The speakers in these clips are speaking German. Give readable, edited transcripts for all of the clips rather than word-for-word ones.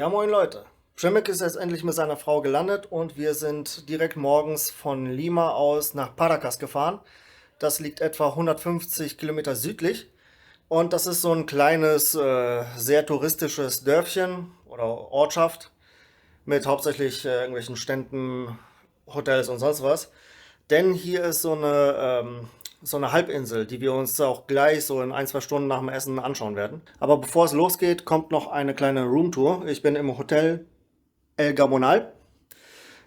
Ja, moin Leute. Przemek ist jetzt endlich mit seiner Frau gelandet und wir sind direkt morgens von Lima aus nach Paracas gefahren. Das liegt etwa 150 Kilometer südlich und das ist so ein kleines, sehr touristisches Dörfchen oder Ortschaft mit hauptsächlich irgendwelchen Ständen, Hotels und sonst was. Denn hier ist so eine Halbinsel, die wir uns auch gleich so in ein, zwei Stunden nach dem Essen anschauen werden. Aber bevor es losgeht, kommt noch eine kleine Roomtour. Ich bin im Hotel El Gabonal.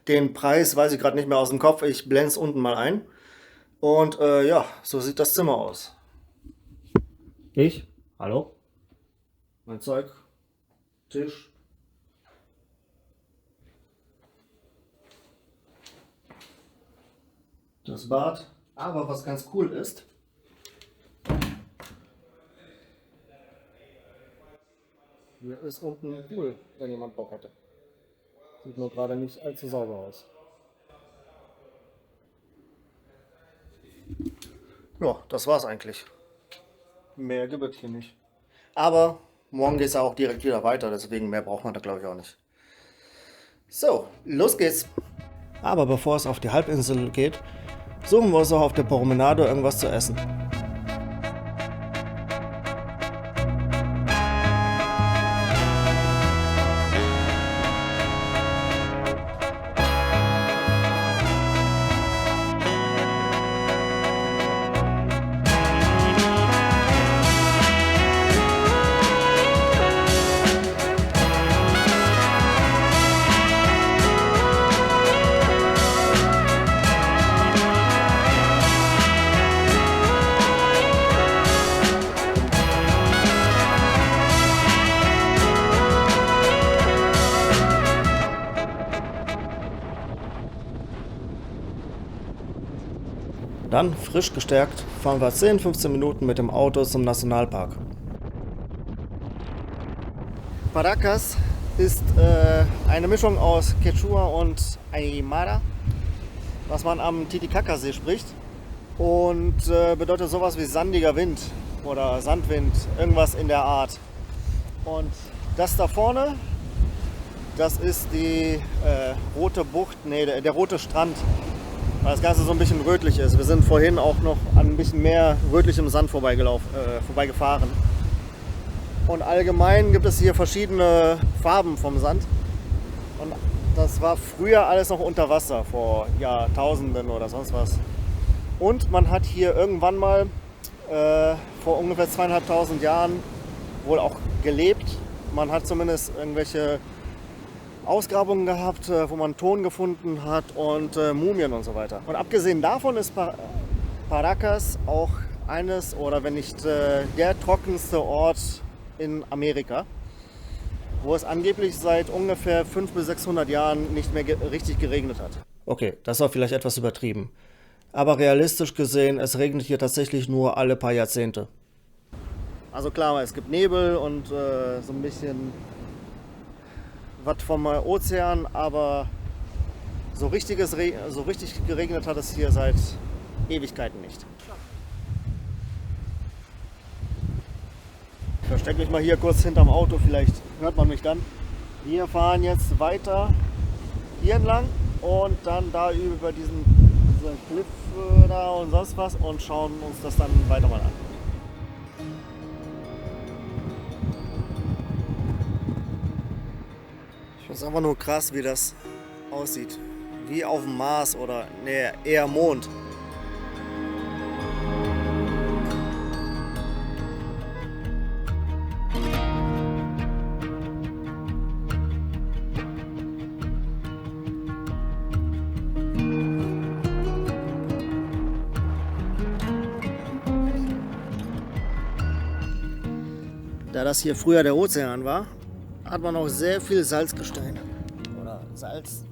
Den Preis weiß ich gerade nicht mehr aus dem Kopf. Ich blende es unten mal ein. Und ja, so sieht das Zimmer aus. Hallo? Mein Zeug, Tisch. Das Bad. Aber was ganz cool ist, hier ist unten ein Pool, wenn jemand Bock hätte. Sieht nur gerade nicht allzu sauber aus. Ja, das war's eigentlich. Mehr gibt es hier nicht. Aber morgen geht es ja auch direkt wieder weiter, deswegen mehr braucht man da glaube ich auch nicht. So, los geht's. Aber bevor es auf die Halbinsel geht, suchen wir uns auch auf der Promenade irgendwas zu essen. Dann, frisch gestärkt, fahren wir 10-15 Minuten mit dem Auto zum Nationalpark. Paracas ist eine Mischung aus Quechua und Aymara, was man am Titicacasee spricht. Und bedeutet sowas wie sandiger Wind oder Sandwind, irgendwas in der Art. Und das da vorne, das ist die rote Bucht, nee, der rote Strand. Weil das Ganze so ein bisschen rötlich ist. Wir sind vorhin auch noch an ein bisschen mehr rötlichem Sand vorbeigefahren. Und allgemein gibt es hier verschiedene Farben vom Sand. Und das war früher alles noch unter Wasser, vor Jahrtausenden oder sonst was. Und man hat hier irgendwann mal vor ungefähr 2500 Jahren wohl auch gelebt. Man hat zumindest irgendwelche Ausgrabungen gehabt, wo man Ton gefunden hat und Mumien und so weiter. Und abgesehen davon ist Paracas auch eines oder wenn nicht der trockenste Ort in Amerika, wo es angeblich seit ungefähr 500 bis 600 Jahren nicht mehr richtig geregnet hat. Okay, das war vielleicht etwas übertrieben. Aber realistisch gesehen, es regnet hier tatsächlich nur alle paar Jahrzehnte. Also klar, es gibt Nebel und so ein bisschen was vom Ozean, aber so richtig geregnet hat es hier seit Ewigkeiten nicht. Ich verstecke mich mal hier kurz hinterm Auto, vielleicht hört man mich dann. Wir fahren jetzt weiter hier entlang und dann da über diese Cliff da und sonst was und schauen uns das dann weiter mal an. Das ist einfach nur krass, wie das aussieht. Wie auf dem Mars oder nee, eher Mond. Da das hier früher der Ozean war, hat man auch sehr viel Salzgestein oder Salz.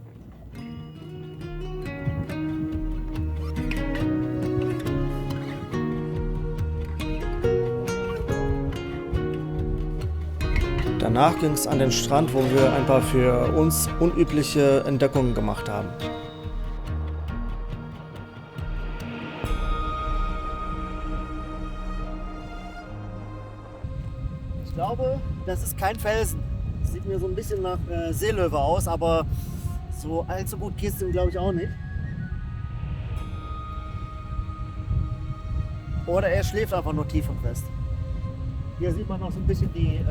Danach ging es an den Strand, wo wir ein paar für uns unübliche Entdeckungen gemacht haben. Ich glaube, das ist kein Felsen. Sieht mir so ein bisschen nach Seelöwe aus, aber so allzu gut geht es ihm, glaube ich, auch nicht. Oder er schläft einfach nur tief und fest. Hier sieht man noch so ein bisschen die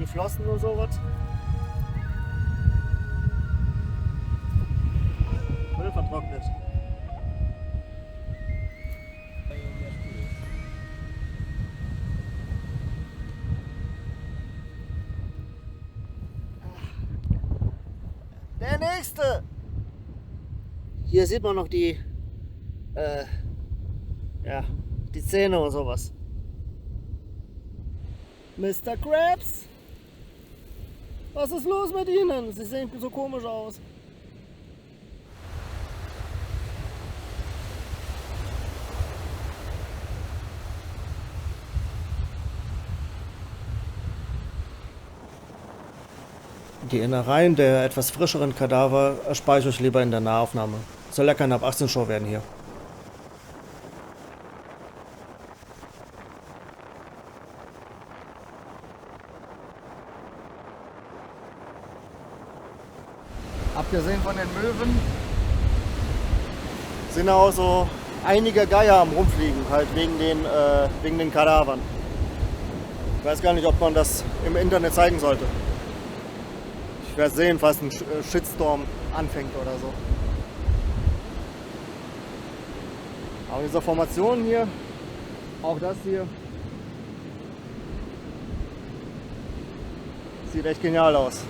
Flossen und sowas. Müll vertrocknet. Der nächste! Hier sieht man noch die Zähne und sowas. Mr. Krabs? Was ist los mit Ihnen? Sie sehen so komisch aus. Die Innereien der etwas frischeren Kadaver erspare ich euch lieber in der Nahaufnahme. Soll ja keine ab 18 Show werden hier. Abgesehen von den Möwen sind auch so einige Geier am Rumfliegen, halt wegen den Kadavern. Ich weiß gar nicht, ob man das im Internet zeigen sollte. Ich werde sehen, falls ein Shitstorm anfängt oder so. Aber diese Formation hier, auch das hier, sieht echt genial aus.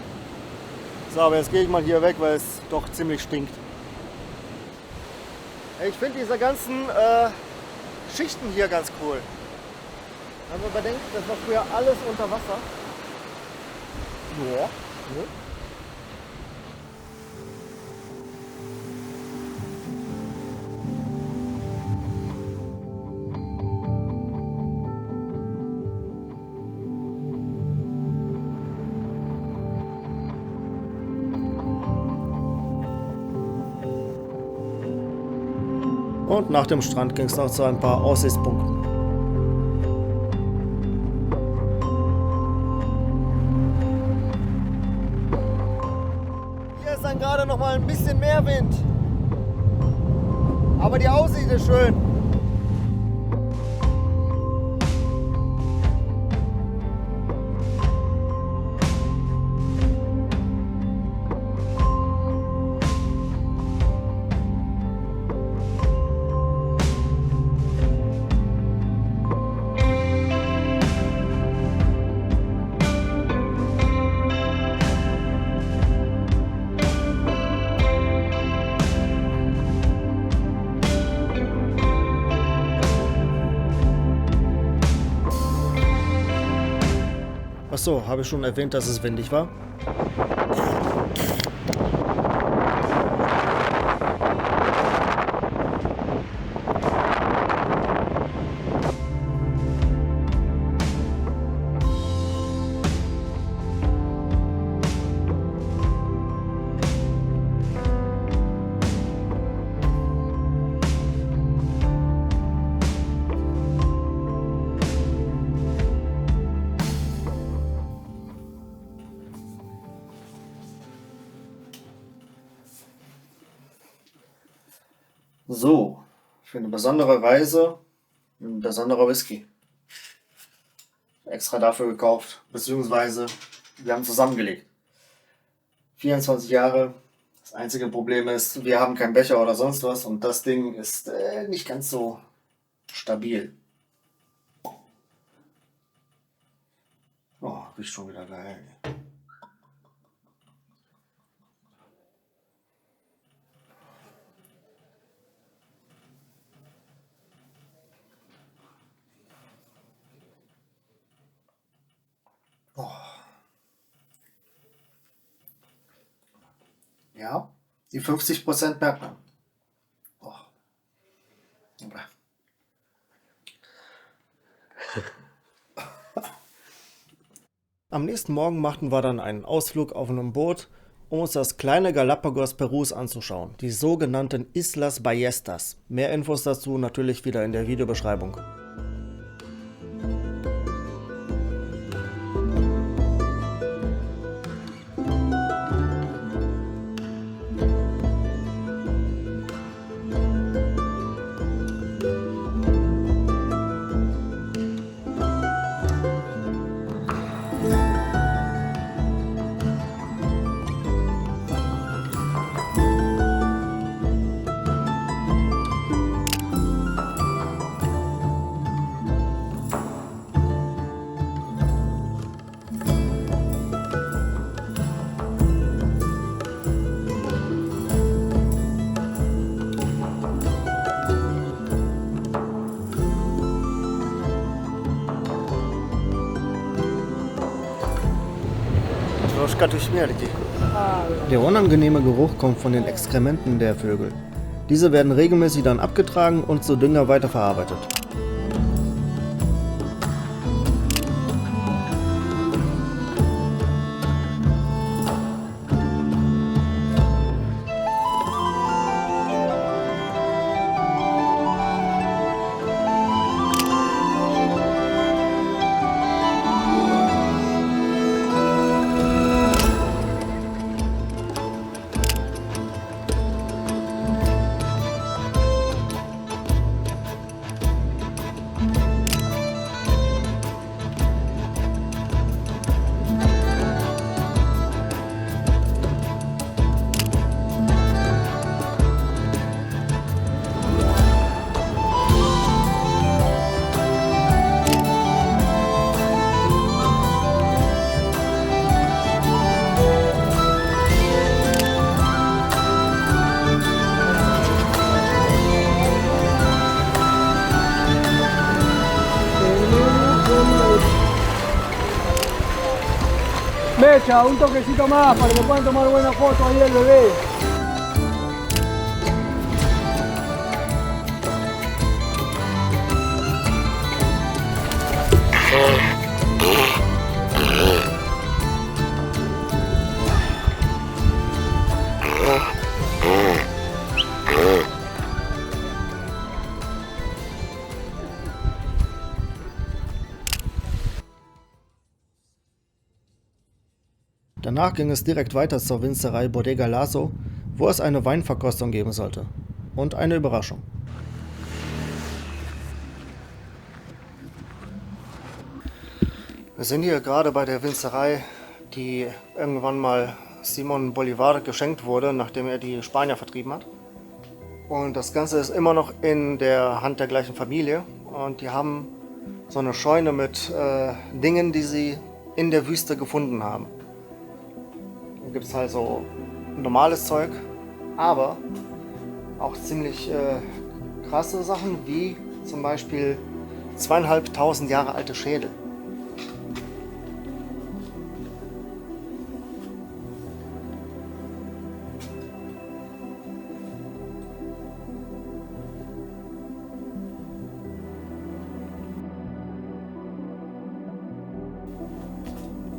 So, aber jetzt gehe ich mal hier weg, weil es doch ziemlich stinkt. Ich finde diese ganzen Schichten hier ganz cool. Wenn man bedenkt, das war früher alles unter Wasser. Ja. Und nach dem Strand ging es noch zu ein paar Aussichtspunkten. Hier ist dann gerade noch mal ein bisschen mehr Wind. Aber die Aussicht ist schön. Achso, habe ich schon erwähnt, dass es windig war? So, für eine besondere Reise ein besonderer Whisky. Extra dafür gekauft, beziehungsweise wir haben zusammengelegt. 24 Jahre. Das einzige Problem ist, wir haben keinen Becher oder sonst was und das Ding ist nicht ganz so stabil. Oh, riecht schon wieder geil. Oh. Ja, die 50% merkt man. Oh. Am nächsten Morgen machten wir dann einen Ausflug auf einem Boot, um uns das kleine Galapagos Perus anzuschauen, die sogenannten Islas Ballestas. Mehr Infos dazu natürlich wieder in der Videobeschreibung. pescato śmierdzi. Der unangenehme Geruch kommt von den Exkrementen der Vögel. Diese werden regelmäßig dann abgetragen und zu Dünger weiterverarbeitet. Mecha, un toquecito más para que puedan tomar buena foto ahí del bebé. Danach ging es direkt weiter zur Winzerei Bodega Laso, wo es eine Weinverkostung geben sollte. Und eine Überraschung. Wir sind hier gerade bei der Winzerei, die irgendwann mal Simón Bolívar geschenkt wurde, nachdem er die Spanier vertrieben hat. Und das Ganze ist immer noch in der Hand der gleichen Familie. Und die haben so eine Scheune mit Dingen, die sie in der Wüste gefunden haben. Da gibt es halt so normales Zeug, aber auch ziemlich krasse Sachen, wie zum Beispiel 2500 Jahre alte Schädel.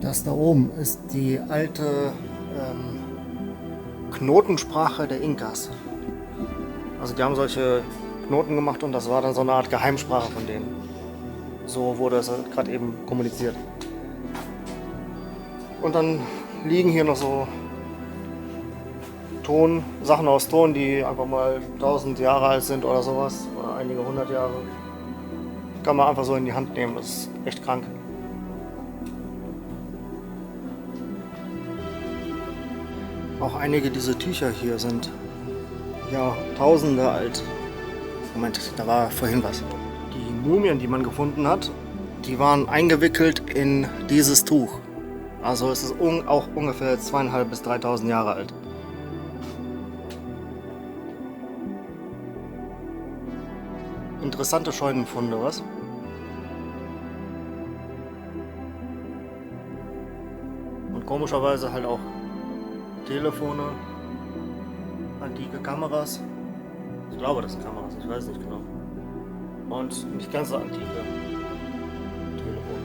Das da oben ist die alte Knotensprache der Inkas. Also die haben solche Knoten gemacht und das war dann so eine Art Geheimsprache von denen. So wurde es gerade eben kommuniziert. Und dann liegen hier noch so Sachen aus Ton, die einfach mal 1000 Jahre alt sind oder sowas, oder einige 100 Jahre. Kann man einfach so in die Hand nehmen, das ist echt krank. Auch einige dieser Tücher hier sind ja Tausende alt. Moment, da war vorhin was. Die Mumien, die man gefunden hat, die waren eingewickelt in dieses Tuch. Also es ist auch ungefähr 2500 bis 3000 Jahre alt. Interessante Scheunenfunde, was? Und komischerweise halt auch Telefone, antike Kameras. Ich glaube, das sind Kameras, ich weiß nicht genau. Und nicht ganz so antike Telefone.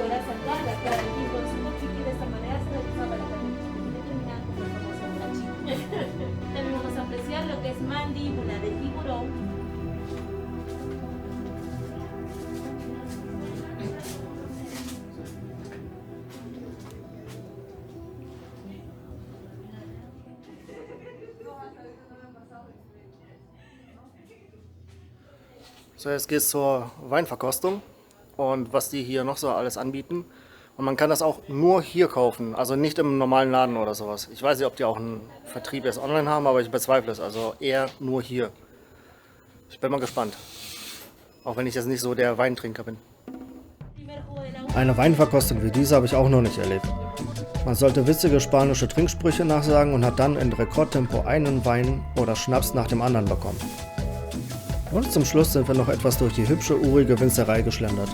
Era saltarla, claro, y consumo chiqui de esta manera se realizaba la característica determinada como la famosa bola chiqui. También vamos a apreciar lo que es mandíbula de tiburón. So, jetzt geht's zur Weinverkostung und was die hier noch so alles anbieten. Und man kann das auch nur hier kaufen, also nicht im normalen Laden oder sowas. Ich weiß nicht, ob die auch einen Vertrieb jetzt online haben, aber ich bezweifle es. Also eher nur hier. Ich bin mal gespannt. Auch wenn ich jetzt nicht so der Weintrinker bin. Primer jugo del agua. Eine Weinverkostung wie diese habe ich auch noch nicht erlebt. Man sollte witzige spanische Trinksprüche nachsagen und hat dann in Rekordtempo einen Wein oder Schnaps nach dem anderen bekommen. Und zum Schluss sind wir noch etwas durch die hübsche, urige Winzerei geschlendert.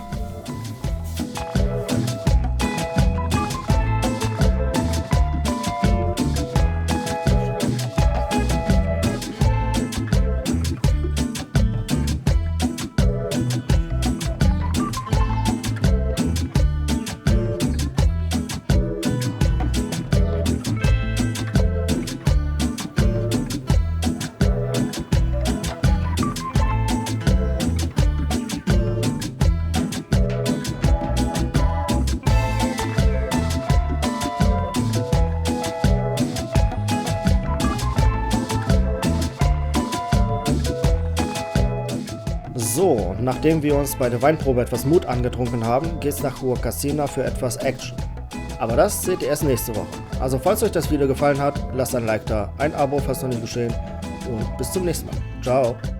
So, nachdem wir uns bei der Weinprobe etwas Mut angetrunken haben, geht's nach Huacacina für etwas Action. Aber das seht ihr erst nächste Woche. Also falls euch das Video gefallen hat, lasst ein Like da, ein Abo, falls noch nicht geschehen und bis zum nächsten Mal. Ciao!